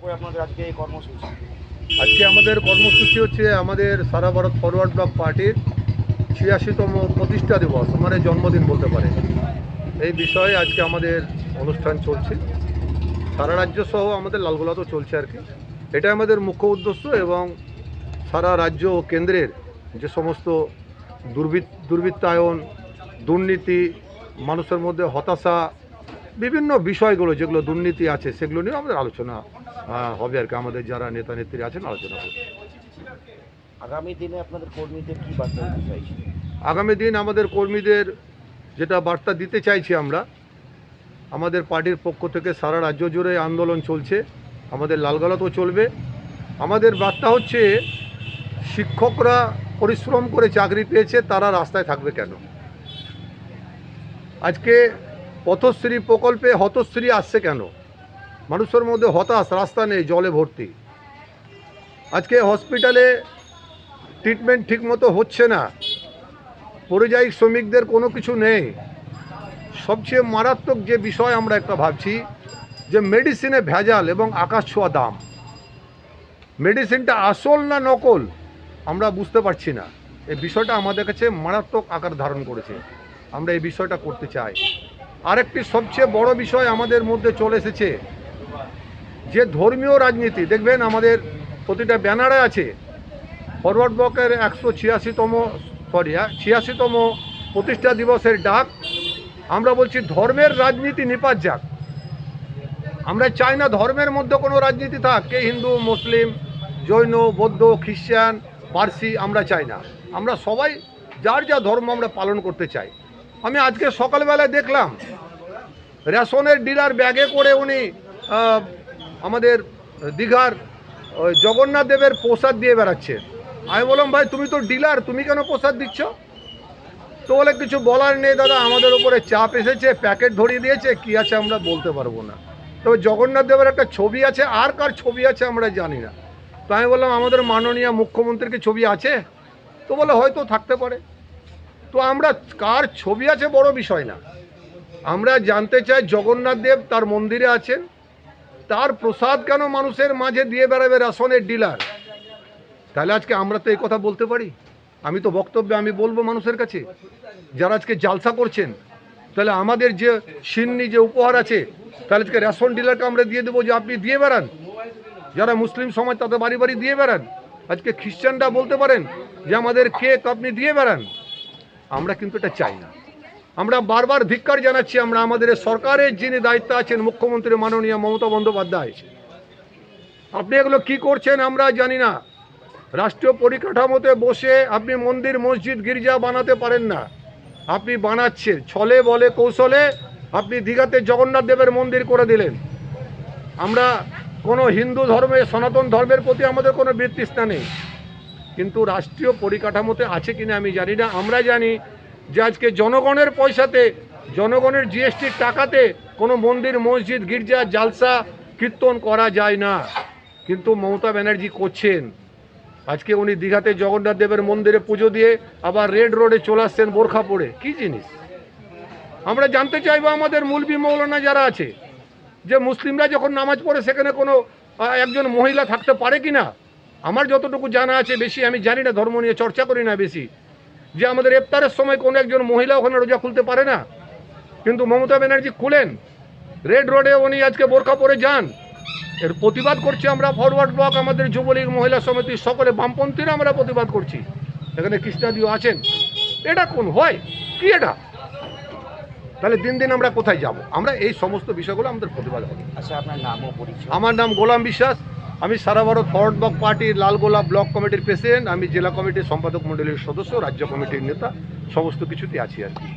আপনাদের আজকে এই কর্মসূচি? আজকে আমাদের কর্মসূচি হচ্ছে আমাদের সারা ভারত ফরওয়ার্ড ব্লক পার্টির ৮৬তম প্রতিষ্ঠা দিবস, মানে জন্মদিন বলতে পারে। এই বিষয়ে আজকে আমাদের অনুষ্ঠান চলছে, সারা রাজ্য সহ আমাদের লালগোলাতেও চলছে আর কি। এটা আমাদের মুখ্য উদ্দেশ্য, এবং সারা রাজ্য ও কেন্দ্রের যে সমস্ত দুর্বৃত্তায়ন, দুর্নীতি, মানুষের মধ্যে হতাশা, বিভিন্ন বিষয়গুলো যেগুলো দুর্নীতি আছে সেগুলো নিয়ে আমাদের আলোচনা হবে আর কি। আমাদের যারা নেতা নেত্রী আছেন আলোচনা করবে। আগামী দিনে আপনাদের কর্মীদের কি বার্তা দিতে চাইছেন? আগামী দিন আমাদের কর্মীদের যেটা বার্তা দিতে চাইছি আমরা, আমাদের পার্টির পক্ষ থেকে সারা রাজ্য জুড়ে আন্দোলন চলছে, আমাদের লালগোলাতেও চলবে। আমাদের বার্তা হচ্ছে, শিক্ষকরা পরিশ্রম করে চাকরি পেয়েছে, তারা রাস্তায় থাকবে কেন? আজকে পথশ্রী প্রকল্পে হতশ্রী আসছে কেন? মানুষের মধ্যে হতাশ, রাস্তা নেই, জলে ভর্তি। আজকে হসপিটালে ট্রিটমেন্ট ঠিকমতো হচ্ছে না, পরিযায়ী শ্রমিকদের কোনো কিছু নেই। সবচেয়ে মারাত্মক যে বিষয় আমরা একটা ভাবছি, যে মেডিসিনে ভেজাল এবং আকাশ ছোঁয়া দাম। মেডিসিনটা আসল না নকল আমরা বুঝতে পারছি না। এই বিষয়টা আমাদের কাছে মারাত্মক আকার ধারণ করেছে। আমরা এই বিষয়টা করতে চাই। আরেকটি সবচেয়ে বড় বিষয় আমাদের মধ্যে চলে এসেছে, যে ধর্মীয় রাজনীতি। দেখবেন আমাদের প্রতিটা ব্যানারে আছে ফরওয়ার্ড ব্লকের 86তম প্রতিষ্ঠা দিবসের ডাক। আমরা বলছি ধর্মের রাজনীতি নিপাত যাক। আমরা চাই না ধর্মের মধ্যে কোনো রাজনীতি থাক, কে হিন্দু, মুসলিম, জৈন, বৌদ্ধ, খ্রিস্টান, পার্সি, আমরা চাই না। আমরা সবাই যার যা ধর্ম আমরা পালন করতে চাই। আমি আজকে সকালবেলায় দেখলাম রেশনের ডিলার ব্যাগে করে উনি আমাদের দীঘার জগন্নাথ দেবের প্রসাদ দিয়ে বেড়াচ্ছে। আমি বললাম, ভাই তুমি তো ডিলার, তুমি কেন প্রসাদ দিচ্ছ? তো বলে কিছু বলার নেই দাদা, আমাদের উপরে চাপ এসেছে, প্যাকেট ধরিয়ে দিয়েছে, কি আছে আমরা বলতে পারবো না। তবে জগন্নাথ দেবের একটা ছবি আছে, আর কার ছবি আছে আমরা জানি না। তো আমি বললাম, আমাদের মাননীয় মুখ্যমন্ত্রীর কি ছবি আছে? তো বলে হয়তো থাকতে পারে। তো আমরা কার ছবি আছে বড় বিষয় না, আমরা জানতে চাই জগন্নাথ দেব তার মন্দিরে আছেন, তার প্রসাদ কেন মানুষের মাঝে দিয়ে বেড়াবে রেশনের ডিলার? তাহলে আজকে আমরা তো এই কথা বলতে পারি। আমি তো বক্তব্যে আমি বলবো মানুষের কাছে, যারা আজকে জালসা করছেন, তাহলে আমাদের যে সিন্নি যে উপহার আছে, তাহলে আজকে রেশন ডিলারকে আমরা দিয়ে দেবো যে আপনি দিয়ে বেড়ান। যারা মুসলিম সমাজ তাদের বাড়ি বাড়ি দিয়ে বেড়ান। আজকে খ্রিস্টানরা বলতে পারেন যে আমাদের কেক আপনি দিয়ে বেড়ান। আমরা কিন্তু এটা চাই না। আমরা বারবার ধিক্কার জানাচ্ছি, আমরা আমাদের সরকারের যিনি দায়িত্ব আছেন, মুখ্যমন্ত্রী মাননীয় মমতা বন্দ্যোপাধ্যায়, আপনি এগুলো কি করছেন আমরা জানি না। রাষ্ট্রীয় পরিকাঠামোতে বসে আপনি মন্দির, মসজিদ, গির্জা বানাতে পারেন না। আপনি বানাচ্ছেন ছলে বলে কৌশলে। আপনি দীঘাতে জগন্নাথ দেবের মন্দির করে দিলেন। আমরা কোনো হিন্দু ধর্মে, সনাতন ধর্মের প্রতি আমাদের কোনো বিতৃষ্ণা নেই, কিন্তু রাষ্ট্রীয় পরিকাঠামোতে আছে কিনা আমি জানি না। আমরা জানি যে আজকে জনগণের পয়সাতে, জনগণের জিএসটির টাকাতে কোনো মন্দির, মসজিদ, গির্জা, জালসা, কীর্তন করা যায় না, কিন্তু মমতা ব্যানার্জি করছেন। আজকে উনি দীঘাতে জগন্নাথ দেবের মন্দিরে পুজো দিয়ে আবার রেড রোডে চলে আসছেন বোরখা পরে। কী জিনিস? আমরা জানতে চাইবো আমাদের মুলবি মৌলানা যারা আছে, যে মুসলিমরা যখন নামাজ পড়ে সেখানে কোনো একজন মহিলা থাকতে পারে কি না? আমার যতটুকু জানা আছে, বেশি আমি জানি না, ধর্ম নিয়ে চর্চা করি না বেশি, যে আমাদের ইফতারের সময় কোনো একজন মহিলা ওখানে রোজা খুলতে পারে না, কিন্তু মমতা ব্যানার্জি খুলেন। রেড রোডে উনি আজকে বোরখা পরে যান। এর প্রতিবাদ করছি আমরা ফরওয়ার্ড ব্লক, আমাদের যুবলীগ, মহিলা সমিতি, সকলে বামপন্থীরা আমরা প্রতিবাদ করছি। এখানে কৃষ্ণাদিও আছেন। এটা কোন হয় কি এটা? তাহলে দিন দিন আমরা কোথায় যাব? আমরা এই সমস্ত বিষয়গুলো আমাদের প্রতিবাদ হবে। আচ্ছা, আপনার নাম ও পরিচয়? আমার নাম গোলাম বিশ্বাস। আমি সারা ভারত ফরওয়ার্ড ব্লক পার্টির লালগোলা ব্লক কমিটির প্রেসিডেন্ট। আমি জেলা কমিটির সম্পাদক মণ্ডলীর সদস্য, রাজ্য কমিটির নেতা, সমস্ত কিছুতে আছি আর কি।